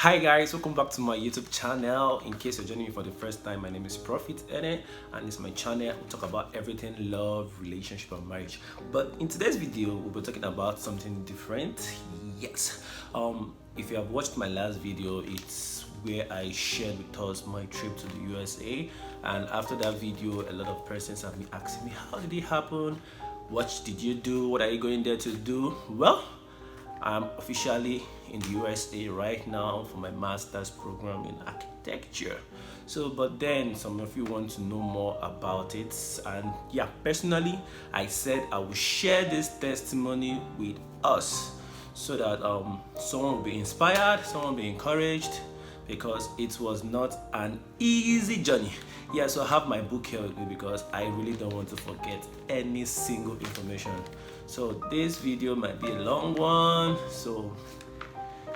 Hi guys, welcome back to my YouTube channel. In case you're joining me for the first time, my name is Prophet Eneh and it's my channel. We talk about everything love, relationship and marriage. But in today's video, we'll be talking about something different. Yes. If you have watched my last video, it's where I shared with us my trip to the USA, and after that video a lot of persons have been asking me, how did it happen? What did you do? What are you going there to do? Well, I'm officially in the USA right now for my master's program in architecture. So, but then some of you want to know more about it, and yeah, personally, I said I will share this testimony with us so that someone will be inspired, someone will be encouraged, because it was not an easy journey. Yeah, so I have my book here with me because I really don't want to forget any single information. So this video might be a long one, so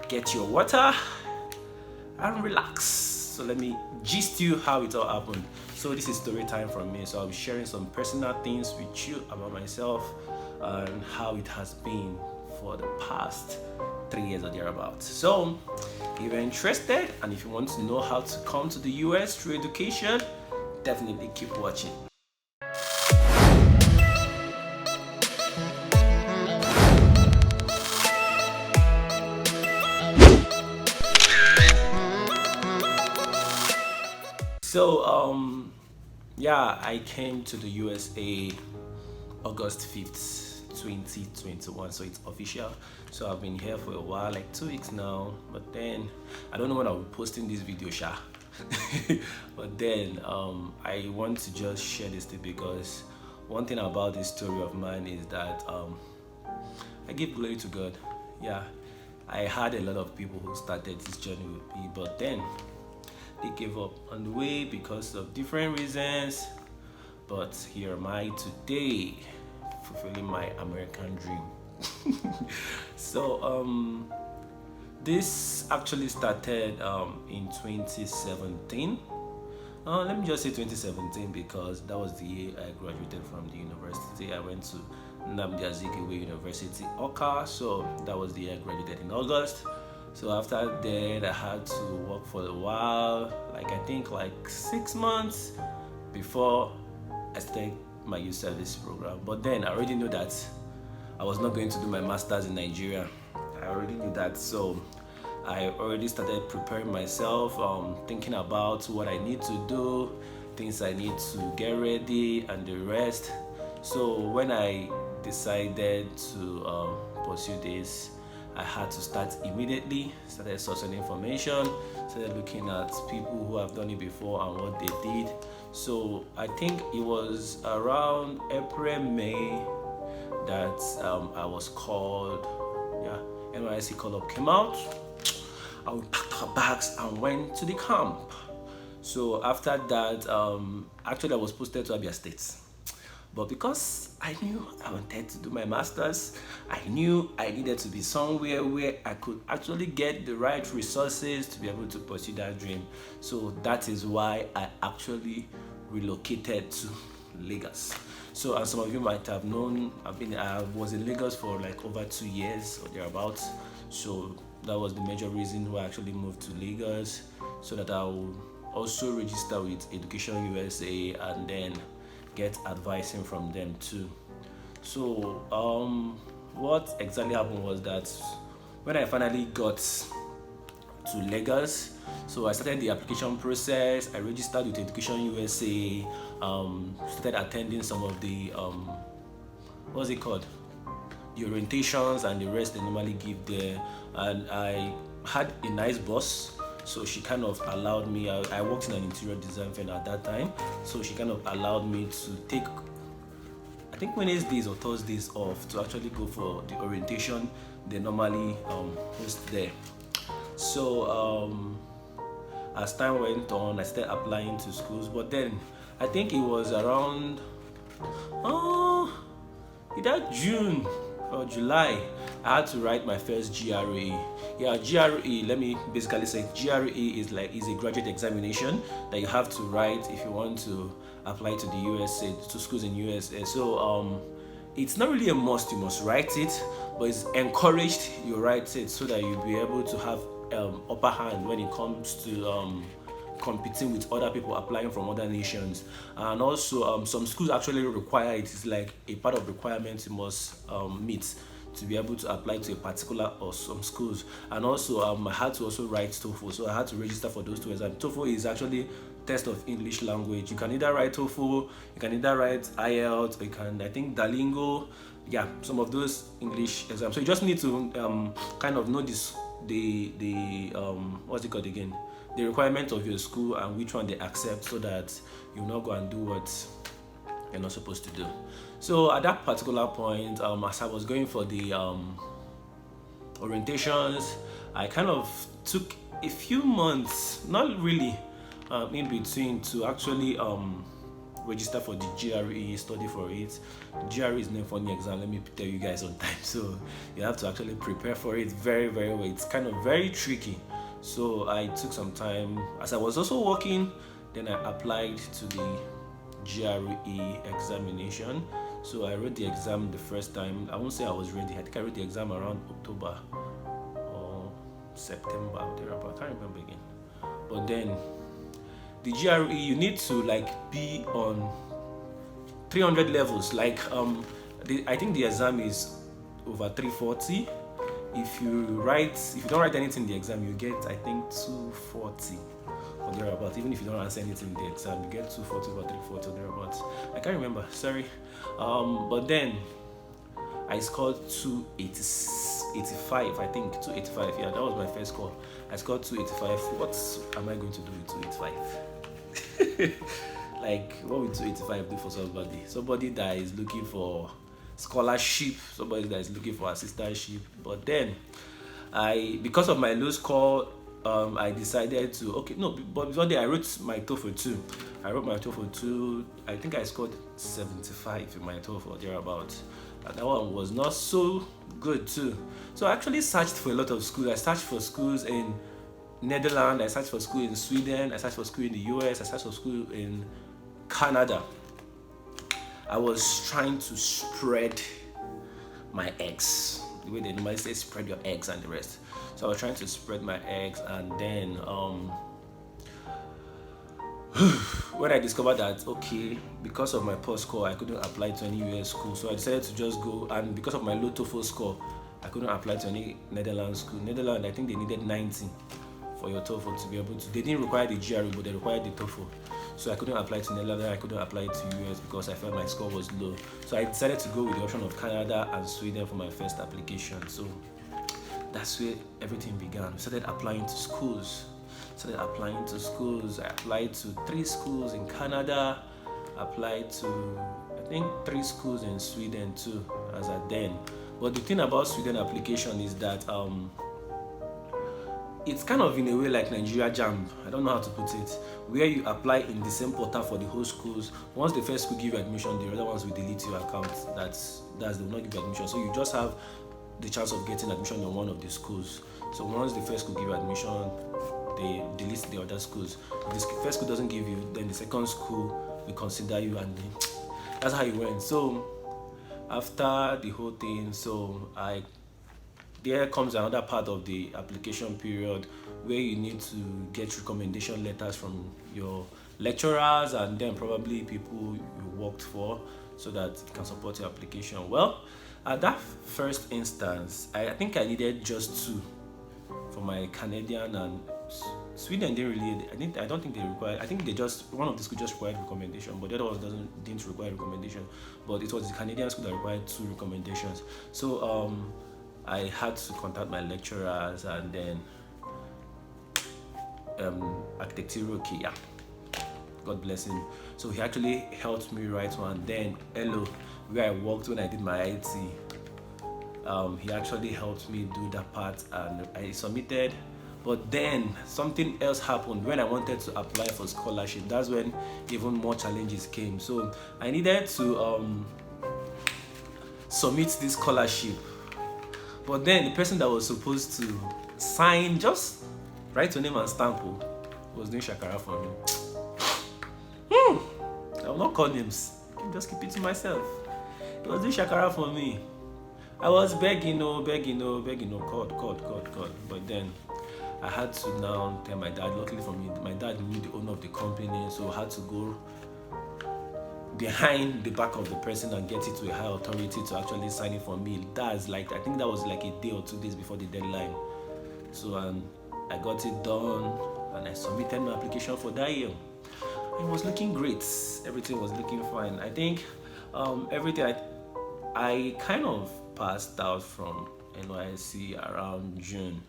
get your water and relax. So let me gist you how it all happened. So this is story time from me, so I'll be sharing some personal things with you about myself and how it has been for the past 3 years or thereabouts. So if you're interested and if you want to know how to come to the US through education, definitely keep watching. So yeah, I came to the USA August 5th, 2021, so it's official. So I've been here for a while, like 2 weeks now, but then I don't know when I'll be posting this video, sha. But then I want to just share this thing because one thing about this story of mine is that I give glory to God. Yeah, I had a lot of people who started this journey with me, but then they gave up on the way because of different reasons. But here am I today, fulfilling my American dream. So this actually started in 2017. Let me just say 2017 because that was the year I graduated from the university. I went to Nnamdi Azikiwe University, Oka. So that was the year I graduated in August. So after that, I had to work for a while, like I think like 6 months before I started my youth service program. But then I already knew that I was not going to do my master's in Nigeria. I already knew that, so I already started preparing myself, thinking about what I need to do, things I need to get ready, and the rest. So when I decided to pursue this, I had to start immediately, started sourcing information, started looking at people who have done it before and what they did. So I think it was around April, May that I was called, yeah, NYSC call-up came out. I packed our bags and went to the camp. So after that, actually I was posted to Abia State. But because I knew I wanted to do my master's, I knew I needed to be somewhere where I could actually get the right resources to be able to pursue that dream. So that is why I actually relocated to Lagos. So as some of you might have known, I was in Lagos for like over 2 years or thereabouts. So that was the major reason why I actually moved to Lagos, so that I will also register with Education USA and then get advising from them too. So what exactly happened was that when I finally got to Lagos, so I started the application process. I registered with Education USA, started attending some of the what's it called, the orientations and the rest they normally give there, and I had a nice boss. So she kind of allowed me, I worked in an interior design firm at that time, so she kind of allowed me to take, I think, Wednesdays or Thursdays off to actually go for the orientation they normally host there. So as time went on, I started applying to schools, but then I think it was around either June or July, I had to write my first GRE. Yeah, GRE, let me basically say GRE is a graduate examination that you have to write if you want to apply to the USA, to schools in USA. So it's not really a must, you must write it, but it's encouraged you write it so that you'll be able to have upper hand when it comes to competing with other people applying from other nations. And also some schools actually require it. It's like a part of requirements you must meet to be able to apply to a particular or some schools. And also I had to also write TOEFL, so I had to register for those two exams. TOEFL is actually test of English language. You can either write TOEFL, you can either write IELTS, or you can, I think, Duolingo, yeah, some of those English exams. So you just need to kind of know this, the what's it called again, the requirement of your school and which one they accept, so that you not go and do what you're not supposed to do. So at that particular point, as I was going for the orientations, I kind of took a few months, not really in between, to actually register for the GRE, study for it. GRE is named for the exam, let me tell you guys on time, so you have to actually prepare for it very, very well. It's kind of very tricky. So I took some time as I was also working, then I applied to the GRE examination. So I wrote the exam the first time. I won't say I was ready. I think I wrote the exam around October or September, thereabout. I can't remember again. But then the GRE, you need to like be on 300 levels. Like I think the exam is over 340. If you don't write anything in the exam, you get, I think, 240 or thereabouts. Even if you don't answer anything in the exam, you get 240 or 340 or thereabouts. I can't remember, sorry. But then I scored 285, I think, 285. Yeah, that was my first score. I scored 285. What am I going to do with 285? Like, what would 285 do for somebody? Somebody that is looking for scholarship, somebody that is looking for assistantship. But then because of my low score, I decided to, but before that I wrote my TOEFL 2. I wrote my TOEFL 2. I think I scored 75 in my TOEFL, thereabouts. And that one was not so good too. So I actually searched for a lot of schools. I searched for schools in Netherlands, I searched for school in Sweden, I searched for school in the US, I searched for school in Canada. I was trying to spread my eggs, the way they normally say spread your eggs and the rest. So I was trying to spread my eggs, and then when I discovered that, okay, because of my poor score, I couldn't apply to any US school, so I decided to just go, and because of my low TOEFL score, I couldn't apply to any Netherlands school. Netherlands, I think they needed 90 for your TOEFL to be able to. They didn't require the GRE, but they required the TOEFL. So I couldn't apply to Netherlands, I couldn't apply to US because I felt my score was low. So I decided to go with the option of Canada and Sweden for my first application. So that's where everything began. We started applying to schools. I applied to 3 schools in Canada, applied to, I think, 3 schools in Sweden too, as at then. But the thing about Sweden application is that it's kind of in a way like Nigeria Jam. I don't know how to put it, where you apply in the same portal for the whole schools. Once the first school give you admission, the other ones will delete your account. They will not give you admission. So you just have the chance of getting admission on one of the schools. So once the first school give you admission, they delete the other schools. If the first school doesn't give you, then the second school will consider you, and that's how it went. So after the whole thing, there comes another part of the application period where you need to get recommendation letters from your lecturers and then probably people you worked for, so that it can support your application. Well, at that first instance, I think I needed just 2 for my Canadian, and Sweden didn't really, I don't think they required, I think one of the schools just required recommendation, but the other ones didn't require recommendation. But it was the Canadian school that required 2 recommendations. So I had to contact my lecturers, and then architectural Kia, God bless him. So he actually helped me write one. Then Hello, where I worked when I did my IT, he actually helped me do that part, and I submitted. But then something else happened when I wanted to apply for scholarship. That's when even more challenges came. So I needed to submit this scholarship. But then the person that was supposed to sign, just write your name and stamp, was doing shakara for me. I will not call names. Just keep it to myself. He was doing shakara for me. I was begging, God. But then I had to now tell my dad. Luckily for me, my dad knew the owner of the company, so I had to go behind the back of the person and get it to a high authority to actually sign it for me. That's like, I think that was like a day or 2 days before the deadline. So I got it done and I submitted my application for that year. It was looking great. Everything was looking fine. I think everything I kind of passed out from NYSC around June.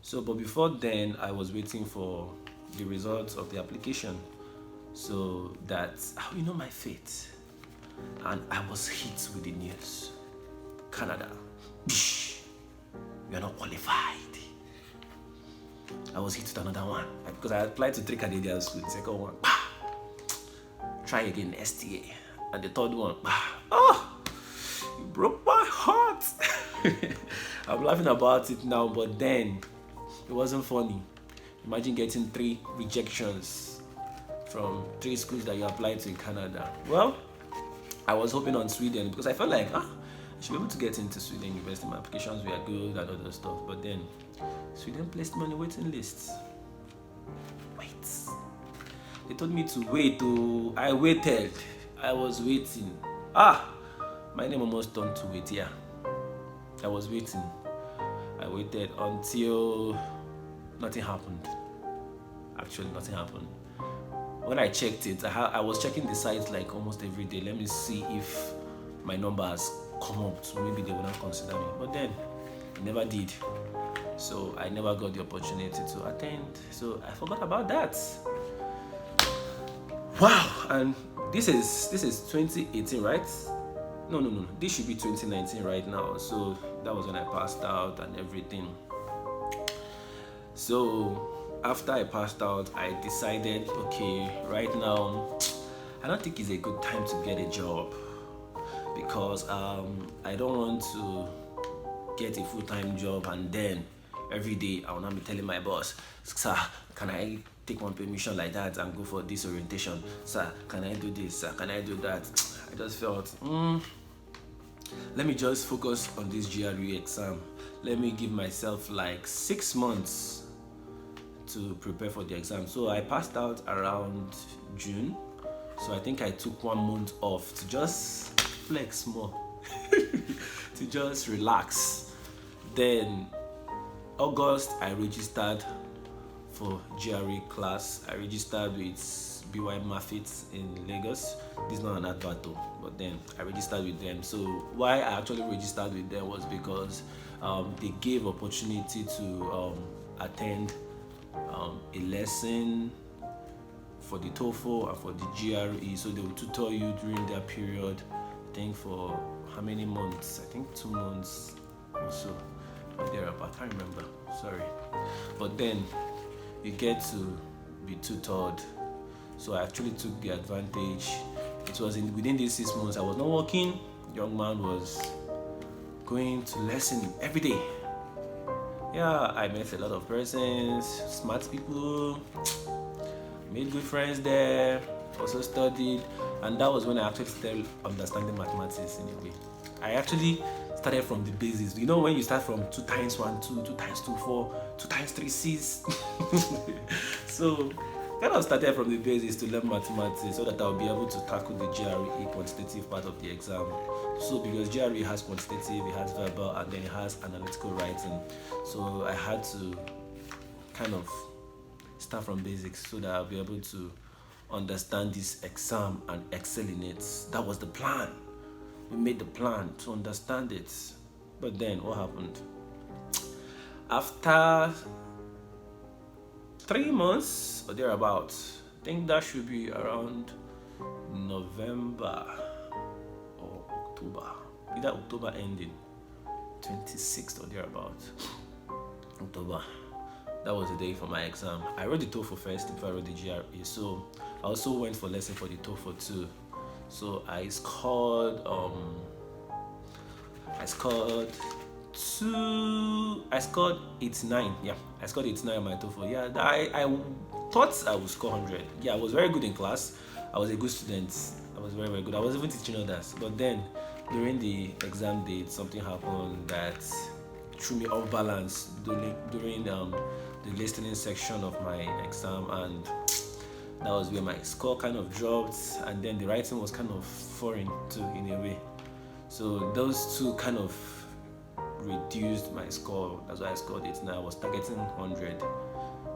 So, but before then, I was waiting for the results of the application. So that's my fate. And I was hit with the news. Canada, you're not qualified. I was hit with another one because I applied to 3 Canadian schools. The second one, try again, STA. And the third one, it broke my heart. I'm laughing about it now, but then it wasn't funny. Imagine getting 3 rejections from 3 schools that you applied to in Canada. Well, I was hoping on Sweden because I felt like I should be able to get into Sweden University. My applications were good and other stuff, but then Sweden placed me on the waiting list. Wait. They told me to wait. I waited. I was waiting. My name almost turned to wait. Yeah. I was waiting. I waited until nothing happened. Actually, nothing happened. When I checked it, I was checking the site like almost every day. Let me see if my number has come up, so maybe they will not consider me. But then it never did. So I never got the opportunity to attend. So I forgot about that. Wow! And this is 2018, right? No. This should be 2019 right now. So that was when I passed out and everything. So after I passed out, I decided, okay, right now, I don't think it's a good time to get a job because I don't want to get a full-time job and then every day I will not be telling my boss, sir, can I take one permission like that and go for this orientation? Sir, can I do this? Sir, can I do that? I just felt, let me just focus on this GRE exam. Let me give myself like 6 months to prepare for the exam. So I passed out around June. So I think I took 1 month off to just flex more, to just relax. Then August, I registered for GRE class. I registered with BY Mafit in Lagos. This is not an advert though, but then I registered with them. So why I actually registered with them was because they gave opportunity to attend a lesson for the TOEFL and for the GRE. So they will tutor you during their period, I think for how many months? I think 2 months or so. Thereabout, I can't remember, sorry. But then you get to be tutored. So I actually took the advantage. It was within these 6 months I was not working. Young man was going to lesson every day. Yeah, I met a lot of persons, smart people, made good friends there, also studied, and that was when I actually started understanding mathematics in a way. I actually started from the basics. You know when you start from 2 times 1, 2, 2 times 2, 4, 2 times 3, 6. So kind of started from the basics to learn mathematics so that I'll be able to tackle the GRE quantitative part of the exam. So because GRE has quantitative, it has verbal, and then it has analytical writing. So I had to kind of start from basics so that I'll be able to understand this exam and excel in it. That was the plan. We made the plan to understand it. But then what happened? After 3 months or thereabouts, I think that should be around November or October, either October ending, 26th or thereabouts. October, that was the day for my exam. I wrote the TOEFL first before I wrote the GRE, so I also went for lesson for the TOEFL too. So I scored 89. Yeah, I scored 89 on my TOEFL. Yeah, I thought I would score 100. Yeah, I was very good in class. I was a good student. I was very, very good. I was even teaching others. But then during the exam date, something happened that threw me off balance during the listening section of my exam, and that was where my score kind of dropped, and then the writing was kind of foreign too in a way. So those two kind of reduced my score. That's why I scored it. Now I was targeting 100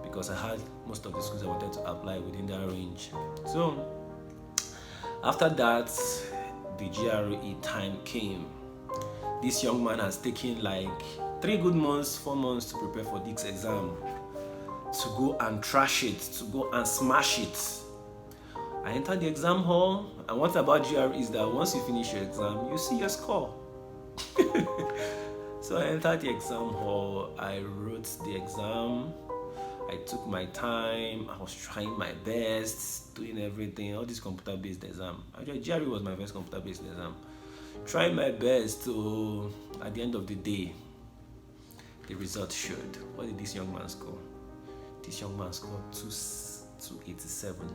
because I had most of the schools I wanted to apply within that range. So after that, the GRE time came. This young man has taken like 3 good months, 4 months to prepare for this exam, to go and trash it, to go and smash it. I entered the exam hall, and what about GRE is that once you finish your exam, you see your score. So I entered the exam hall, I wrote the exam, I took my time, I was trying my best, doing everything, all this computer-based exam. Actually, GRE was my first computer-based exam. Trying my best to, at the end of the day, the result showed. What did this young man score? This young man scored 287.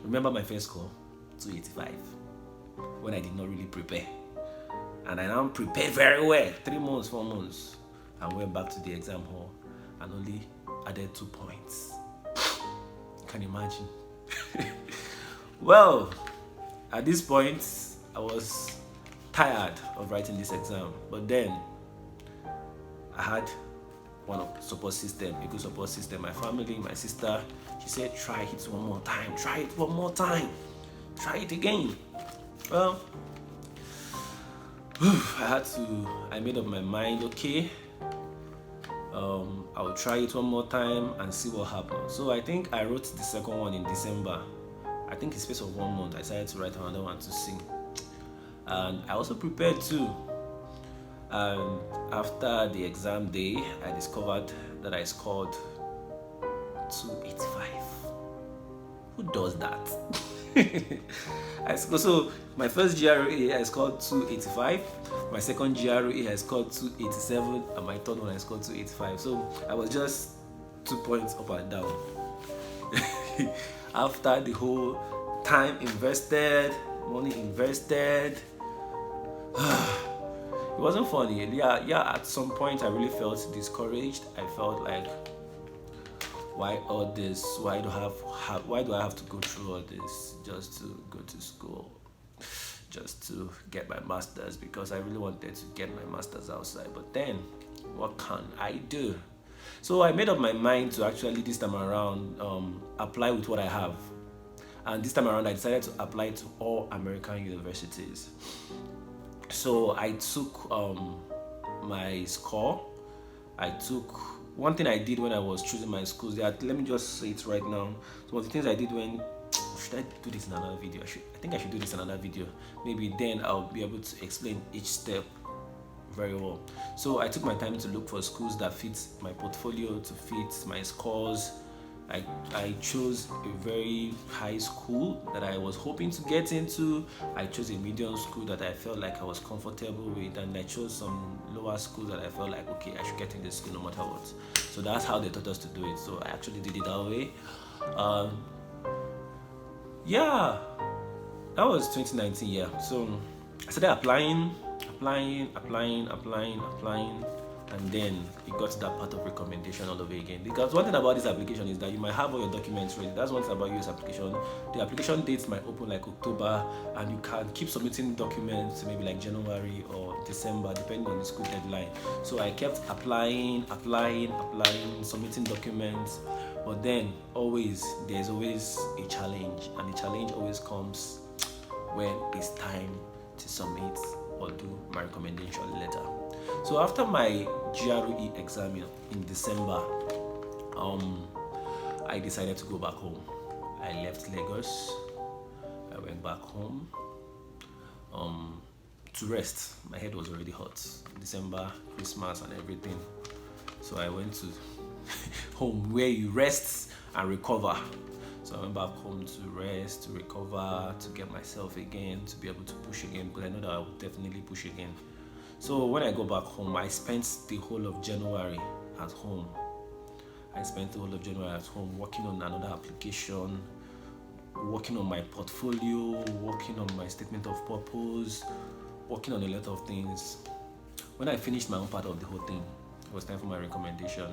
Remember my first score? 285. When I did not really prepare. And I now prepared very well. 3 months, 4 months. I went back to the exam hall and only added 2 points. Can you imagine? Well, at this point, I was tired of writing this exam. But then, I had one of support system, a good support system. My family, my sister, she said, try it one more time. Try it one more time. Try it again. Well, I made up my mind, okay, I'll try it one more time and see what happens. So I think I wrote the second one in December. I think in space of 1 month, I decided to write another one to see. And I also prepared too. And after the exam day, I discovered that I scored 285. Who does that? So my first GRE I scored 285, my second GRE I scored 287, and my third one I scored 285. So I was just 2 points up and down. After the whole time invested, money invested, it wasn't funny. Yeah, at some point I really felt discouraged. I felt like, why all this? Why do I have to go through all this just to go to school, just to get my master's? Because I really wanted to get my master's outside. But then, what can I do? So I made up my mind to actually this time around apply with what I have. And this time around, I decided to apply to all American universities. So I took my score. One thing I did when I was choosing my schools, let me just say it right now. So one of the things I did should I do this in another video? I think I should do this in another video. Maybe then I'll be able to explain each step very well. So I took my time to look for schools that fit my portfolio, to fit my scores. I chose a very high school that I was hoping to get into. I chose a medium school that I felt like I was comfortable with, and I chose some lower schools that I felt like, okay, I should get in this school no matter what. So that's how they taught us to do it. So I actually did it that way. Yeah, that was 2019. Yeah, so I started applying, and then it got to that part of recommendation all over again. Because one thing about this application is that you might have all your documents ready. That's one thing about US application. The application dates might open like October, and you can keep submitting documents maybe like January or December, depending on the school deadline. So I kept applying, submitting documents. But then there's always a challenge, and the challenge always comes when it's time to submit or do my recommendation letter. So after my GRE exam in December, I decided to go back home. I left Lagos. I went back home to rest. My head was already hot. December, Christmas, and everything. So I went to home where you rest and recover. So I went back home to rest, to recover, to get myself again, to be able to push again, because I know that I will definitely push again. So when I go back home, I spent the whole of January at home. Working on another application, working on my portfolio, working on my statement of purpose, working on a lot of things. When I finished my own part of the whole thing, it was time for my recommendation.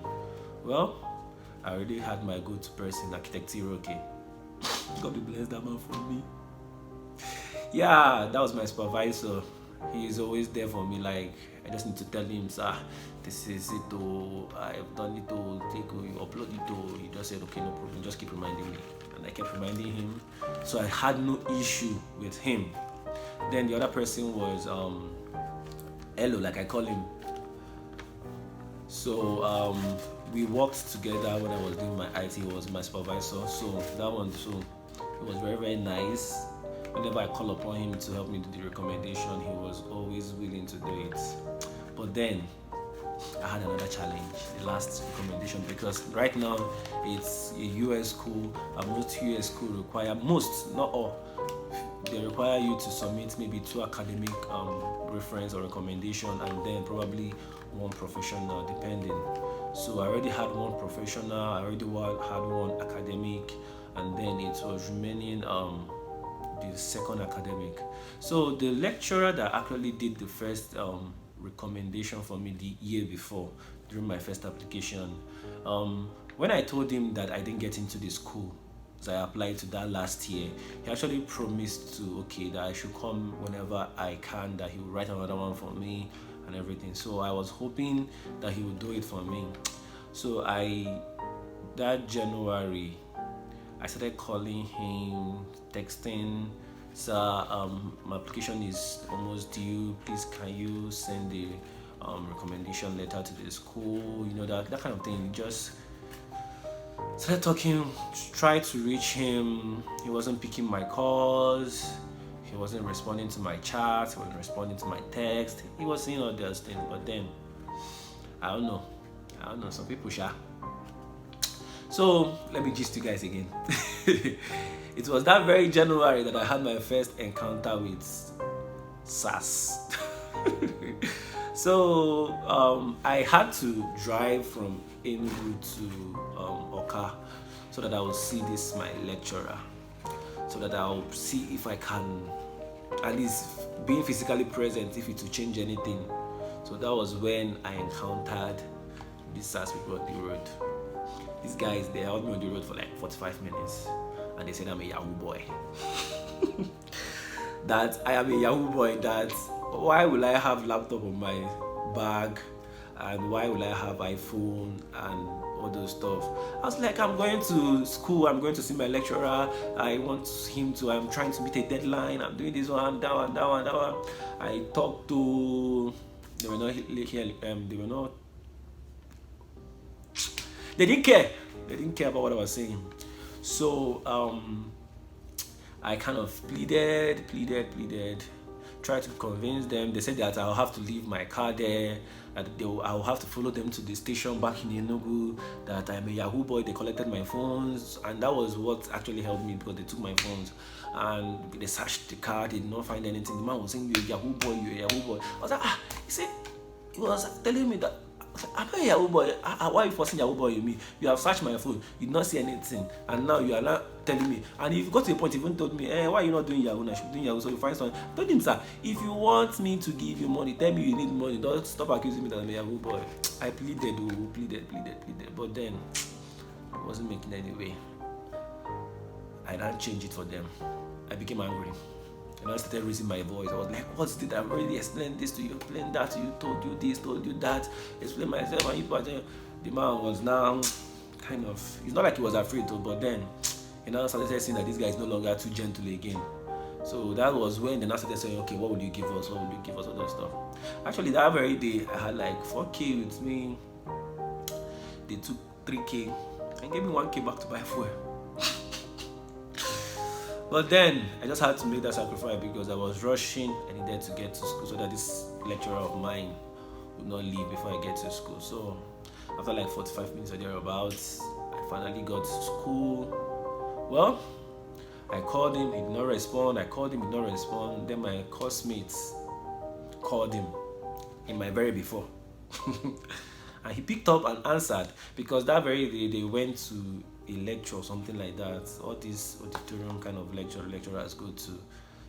Well, I already had my go-to person, architect Hiroke. God will bless that man for me. Yeah, that was my supervisor. He is always there for me. Like, I just need to tell him, sir, this is it. Oh, I've done it. Oh, you upload it. Oh, he just said, okay, no problem. Just keep reminding me. And I kept reminding him. So I had no issue with him. Then the other person was Elo, like I call him. So we worked together when I was doing my IT. He was my supervisor. So that one too, it was very, very nice. Whenever I call upon him to help me do the recommendation, he was always willing to do it. But then I had another challenge, the last recommendation, because right now it's a US school, and most US schools require, most, not all, they require you to submit maybe 2 academic reference or recommendation, and then probably 1 professional, depending. So I already had 1 professional, I already had 1 academic, and then it was remaining the 2nd academic. So the lecturer that actually did the first recommendation for me the year before, during my first application, when I told him that I didn't get into the school, so I applied to that last year, he actually promised that I should come whenever I can, that he would write another one for me and everything. So I was hoping that he would do it for me. So that January, I started calling him, texting, sir, my application is almost due. Please, can you send the recommendation letter to the school? You know, that kind of thing. Just started talking, tried to reach him. He wasn't picking my calls. He wasn't responding to my chats. He wasn't responding to my text. He was saying all those things. But then, I don't know. Some people share. So let me gist you guys again. It was that very January that I had my first encounter with SAS. So I had to drive from Enugu to Oka so that I would see this my lecturer, so that I'll see if I can at least being physically present, if it will change anything. So that was when I encountered these SAS people on the road. These guys, they held me on the road for like 45 minutes, and they said I'm a Yahoo boy. That I am a Yahoo boy, that why will I have laptop on my bag, and why will I have iPhone and all those stuff. I was like, I'm going to school, I'm going to see my lecturer, I want him to, I'm trying to meet a deadline, I'm doing this one, that one. I talked to, they were not here, they didn't care about what I was saying. So I kind of pleaded, tried to convince them. They said that I'll have to leave my car there, that I'll have to follow them to the station back in Enugu, that I'm a Yahoo boy. They collected my phones, and that was what actually helped me, because they took my phones and they searched the car. They did not find anything. The man was saying, you're a Yahoo boy, I was like, he was telling me that I'm not a Yahoo boy. Why are you forcing Yahoo boy in me? You have searched my phone, you did not see anything, and now you are not telling me. And if you got to a point, you even told me, why are you not doing Yahoo? I should be doing Yahoo. So you find someone. I told him, sir, if you want me to give you money, tell me you need money. Don't stop accusing me that I'm a Yahoo boy. I pleaded. But then it wasn't making any way. I didn't change it for them. I became angry. And I started raising my voice. I was like, what's this? I've already explained this to you, explained that to you, told you this, told you that, explained myself, and the man was now kind of, it's not like he was afraid to, but then he now started saying that this guy is no longer too gentle again. So that was when they now started saying, okay, what will you give us? What will you give us? All that stuff. Actually, that very day, I had like 4K with me. They took 3K and gave me 1K back to buy fuel. But then I just had to make that sacrifice because I was rushing. I needed to get to school so that this lecturer of mine would not leave before I get to school. So after like 45 minutes or thereabouts, I finally got to school. Well, I called him, he did not respond. I called him, he did not respond. Then my classmates called him in my very before. And he picked up and answered, because that very day they went to a lecture or something like that. All these auditorium kind of lecturers go to.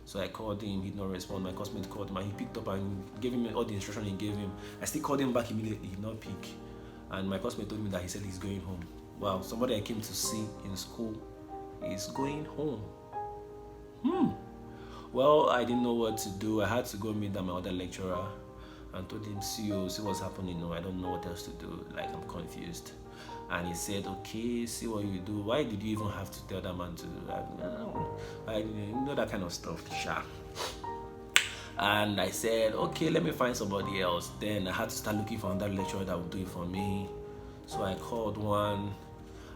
So I called him, he did not respond. My classmate called him and he picked up and gave him all the instruction he gave him. I still called him back immediately, he did not pick. And my classmate told me that he said he's going home. Wow, somebody I came to see in school is going home. Well, I didn't know what to do. I had to go meet my other lecturer and told him, see what's happening. No, I don't know what else to do. Like, I'm confused. And he said, okay, see what you do. Why did you even have to tell that man to do that? I you know that kind of stuff, sha. And I said, okay, let me find somebody else. Then I had to start looking for another lecturer that would do it for me. So I called one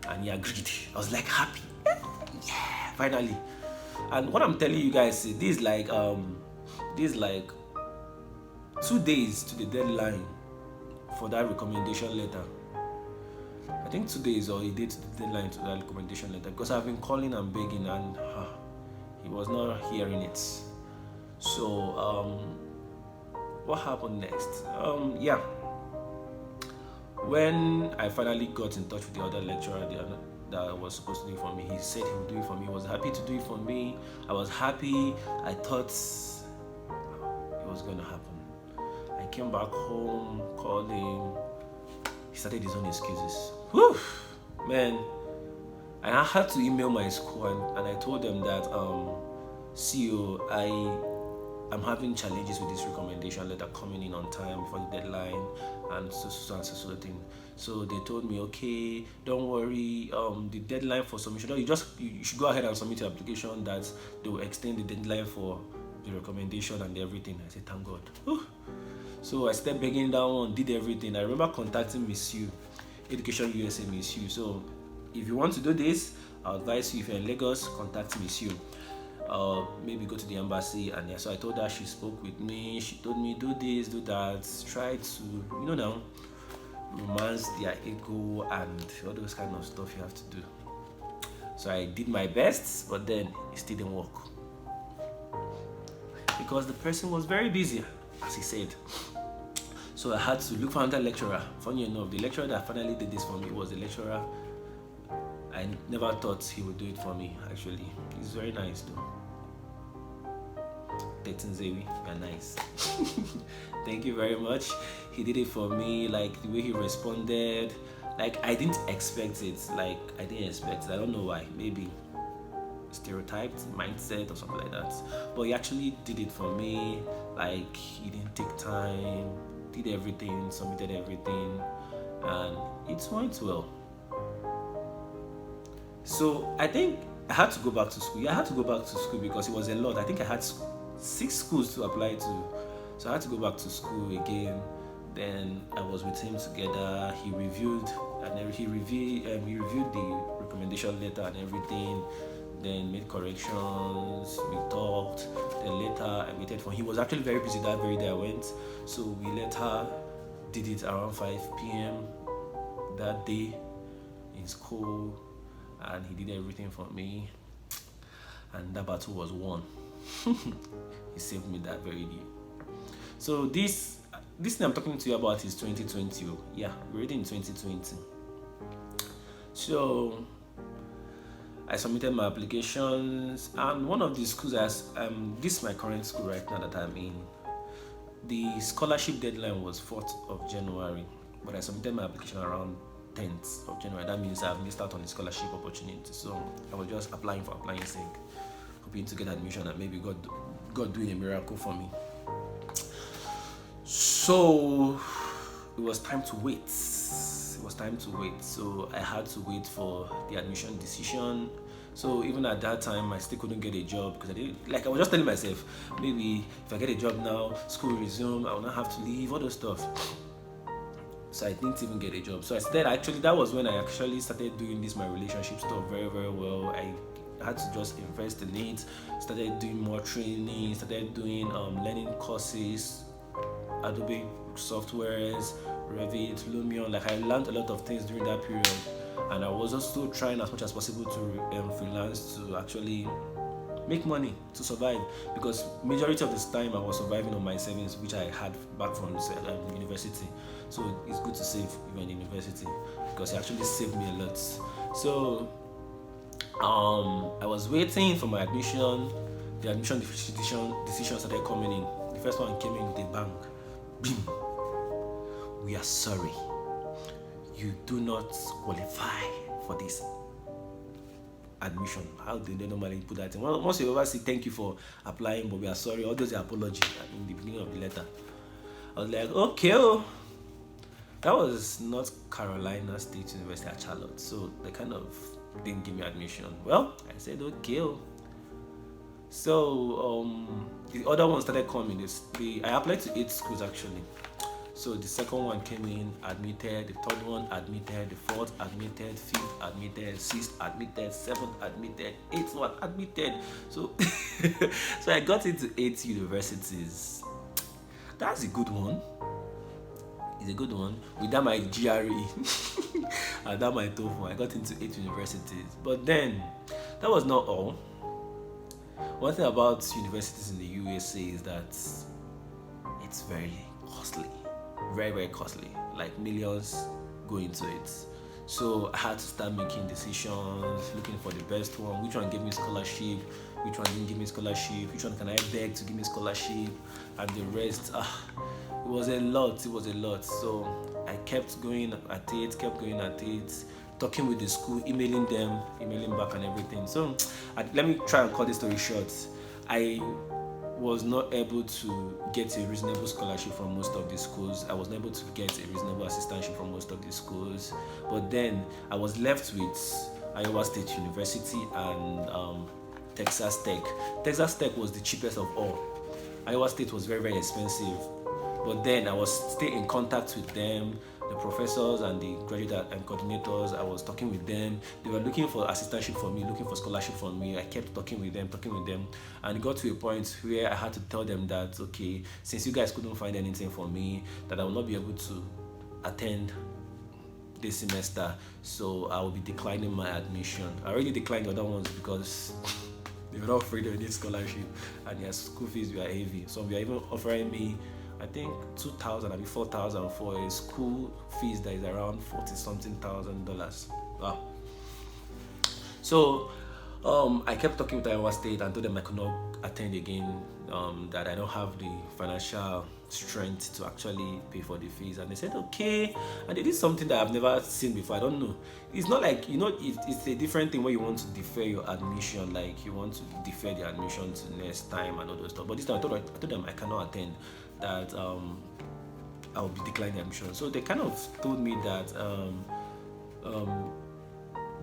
and he agreed. I was like happy. Yeah, finally. And what I'm telling you guys, this is like 2 days to the deadline for that recommendation letter. I think 2 days or a day to the deadline to that recommendation letter, because I've been calling and begging and he was not hearing it. So what happened next? Yeah, when I finally got in touch with the other lecturer that was supposed to do it for me, he said he would do it for me. He was happy to do it for me. I was happy. I thought it was going to happen. I came back home, called him. He started his own excuses. Whew, man. And I had to email my school and I told them that, CEO, I'm having challenges with this recommendation letter coming in on time before the deadline and so thing. So they told me, okay, don't worry, the deadline for submission, you should go ahead and submit your application, that they will extend the deadline for the recommendation and everything. I said, thank God. Whew. So I started begging that one, did everything. I remember contacting Miss U, Education USA Miss U. So if you want to do this, I advise you, if you're in Lagos, contact Miss U. Maybe go to the embassy. And yeah, so I told her, she spoke with me, she told me, do this, do that, try to, now, romance their ego and all those kind of stuff you have to do. So I did my best, but then it still didn't work because the person was very busy, as he said. So I had to look for another lecturer. Funny enough, the lecturer that finally did this for me was the lecturer I never thought he would do it for me. Actually, he's very nice though. Zewi, you're nice. Thank you very much. He did it for me. Like the way he responded, like I didn't expect it. I don't know why. Maybe stereotyped mindset or something like that. But he actually did it for me. Like he didn't take time, did everything, submitted everything, and it went well. So I think I had to go back to school. Yeah, I had to go back to school because it was a lot. I think I had 6 schools to apply to. So I had to go back to school again. Then I was with him together. He reviewed he reviewed the recommendation letter and everything. Then made corrections. We talked. Then later I waited for him. He was actually very busy that very day I went. So we later did it around 5 p.m. that day in school. And he did everything for me, and that battle was won. He saved me that very day. So this thing I'm talking to you about is 2020. Yeah, we're already in 2020. So I submitted my applications, and one of the schools this is my current school right now that I'm in. The scholarship deadline was 4th of January, but I submitted my application around 10th of January. That means I've missed out on the scholarship opportunity. So I was just applying for applying sake, hoping to get admission and maybe God doing a miracle for me. So it was time to wait. So I had to wait for the admission decision. So even at that time, I still couldn't get a job because I was just telling myself, maybe if I get a job now, school will resume, I will not have to leave, all those stuff. So I didn't even get a job. So that was when I actually started doing my relationship stuff very, very well. I had to just invest in it, started doing more training, started doing learning courses, Adobe softwares, Revit, Lumion. Like I learned a lot of things during that period. And I was also trying as much as possible to freelance to actually make money to survive, because majority of this time I was surviving on my savings which I had back from university. So it's good to save even in university because it actually saved me a lot. So I was waiting for my admission. the admission decision started coming in. The first one came in with a bang. Bim. We are sorry. You do not qualify for this admission. How do they normally put that in? Well, once you ever say thank you for applying, but we are sorry, all those apology in the beginning of the letter. I was like, okay, oh. That was North Carolina State University at Charlotte, so they kind of didn't give me admission. Well, I said okay, oh. So the other one started coming. I applied to 8 schools actually. So the second one came in, admitted. The third one admitted. The fourth admitted. Fifth admitted. Sixth admitted. Seventh admitted. Eighth one admitted. So, so I got into 8 universities. That's a good one. It's a good one. Without my GRE and that my TOEFL, I got into 8 universities. But then, that was not all. One thing about universities in the USA is that it's very costly. Very, very costly. Like millions go into it. So I had to start making decisions, looking for the best one. Which one gave me scholarship? Which one didn't give me scholarship? Which one can I beg to give me scholarship? And the rest. It was a lot. So I kept going at it, talking with the school, emailing back and everything. So let me try and cut this story short. I was not able to get a reasonable scholarship from most of the schools. I was not able to get a reasonable assistantship from most of the schools. But then I was left with Iowa State University and Texas Tech. Texas Tech was the cheapest of all. Iowa State was very, very expensive. But then I was still in contact with them, the professors and the graduate and coordinators. I was talking with them. They were looking for assistantship for me, looking for scholarship for me. I kept talking with them. And it got to a point where I had to tell them that, okay, since you guys couldn't find anything for me, that I will not be able to attend this semester. So I will be declining my admission. I already declined the other ones because they were not afraid of any scholarship and their school fees were heavy. So they were even offering me, I think, $2,000, maybe $4,000 for a school fees that is around $40-something thousand. Wow. So I kept talking with Iowa State and told them I could not attend again, that I don't have the financial strength to actually pay for the fees. And they said, okay. And they did something that I've never seen before. I don't know. It's not like, it's a different thing where you want to defer your admission, like you want to defer the admission to next time and all those stuff. But this time I told them I cannot attend, that I'll be declining admission. So they kind of told me that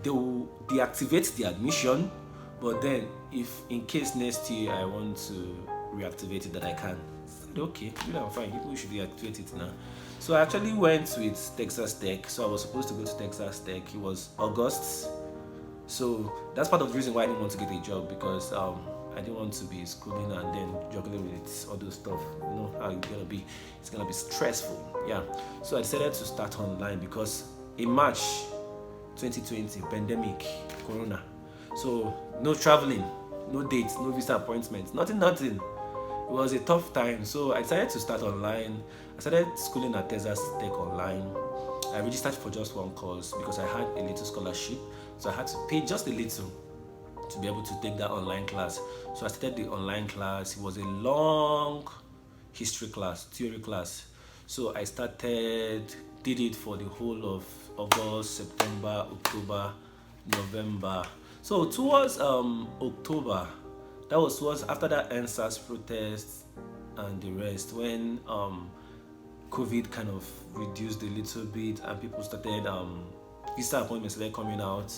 they will deactivate the admission, but then if in case next year I want to reactivate it, that I can. I said, okay, I'm fine. People should deactivate it now. So I actually went with Texas Tech. So I was supposed to go to Texas Tech. It was August. So that's part of the reason why I didn't want to get a job, because I didn't want to be schooling and then juggling with all those stuff. You know how it's gonna be. It's gonna be stressful. Yeah. So I decided to start online because in March 2020, pandemic, Corona. So no traveling, no dates, no visa appointments, nothing. It was a tough time. So I decided to start online. I started schooling at Texas Tech online. I registered for just one course because I had a little scholarship. So I had to pay just a little to be able to take that online class. So I started the online class. It was a long history class, theory class. So I did it for the whole of August, September, October, November. So towards October, that was towards after that NSAS protest and the rest, when COVID kind of reduced a little bit and people started, visa appointments started coming out.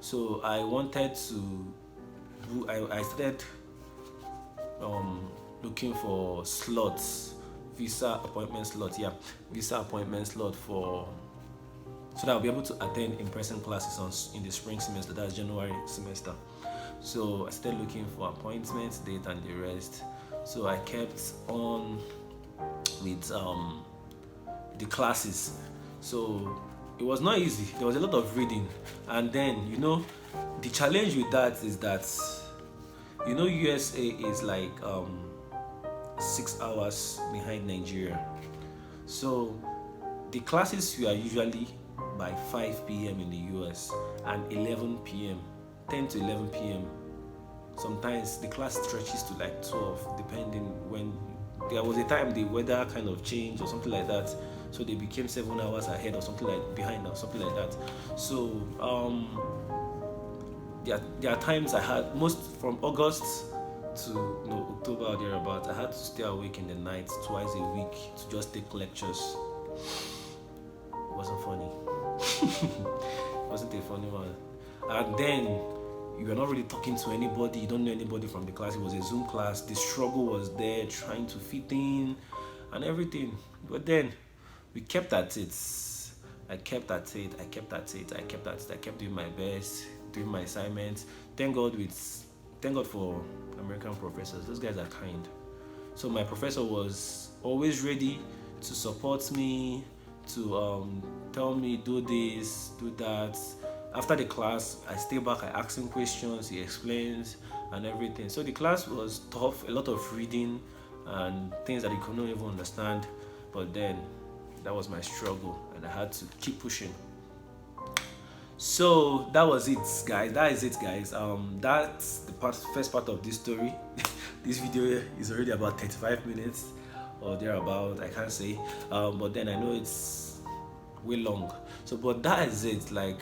So I wanted to, I started looking for slots, visa appointment slot for, so that I'll be able to attend in-person classes in the spring semester, that's January semester. So I started looking for appointments, date and the rest. So I kept on with the classes. So it was not easy. There was a lot of reading. And then, the challenge with that is that, USA is like 6 hours behind Nigeria. So the classes were usually by 5 p.m. in the US and 11 p.m., 10 to 11 p.m. sometimes the class stretches to like 12, depending. When there was a time the weather kind of changed or something like that, so they became 7 hours ahead or something like behind or something like that. So there are times I had, most from August to October or thereabouts, I had to stay awake in the night twice a week to just take lectures. It wasn't funny. It wasn't a funny one. And then you were not really talking to anybody, you don't know anybody from the class. It was a Zoom class. The struggle was there, trying to fit in and everything. But then we kept at it. I kept at it. I kept doing my best, doing my assignments. Thank God for American professors. Those guys are kind. So my professor was always ready to support me, to tell me do this, do that. After the class, I stay back, I ask him questions, he explains and everything. So the class was tough, a lot of reading and things that you could not even understand. But then that was my struggle and I had to keep pushing. So that was it, guys. That's the first part of this story. This video is already about 35 minutes or thereabout, I can't say. But then I know it's way long. So, but that is it, like,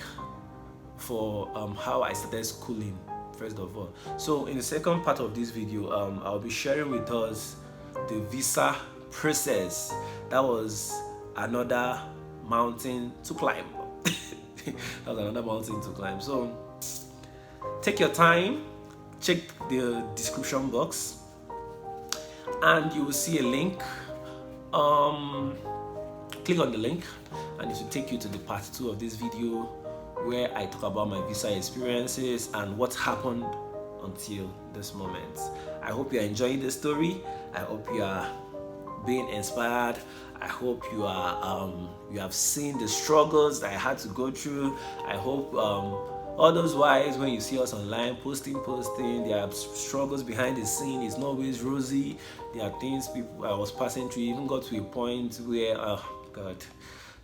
for how I started schooling, first of all. So in the second part of this video, I'll be sharing with us the visa process. That was another mountain to climb. That was another mountain to climb. So take your time, check the description box, and you will see a link. Click on the link, and it will take you to the part 2 of this video, where I talk about my visa experiences and what happened until this moment. I hope you are enjoying the story. I hope you are being inspired. I hope you are you have seen the struggles that I had to go through. I hope all those wives, when you see us online posting, there are struggles behind the scene. It's not always rosy. There are things I was passing through. Even got to a point where God,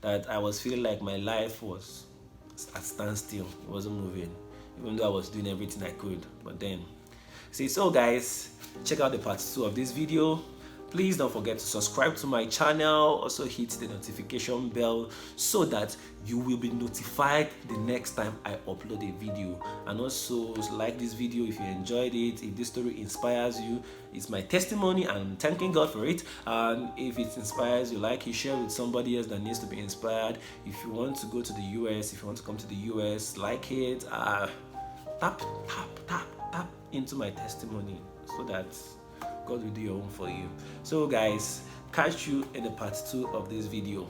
that I was feeling like my life was at standstill. It wasn't moving, even though I was doing everything I could. But then, so guys, check out the part 2 of this video. Please don't forget to subscribe to my channel. Also hit the notification bell so that you will be notified the next time I upload a video. And also like this video if you enjoyed it. If this story inspires you, it's my testimony and I'm thanking God for it. And if it inspires you, like it, share with somebody else that needs to be inspired. If you want to go to the US, if you want to come to the US, like it, tap into my testimony so that God will do your own for you. So guys, catch you in the part 2 of this video.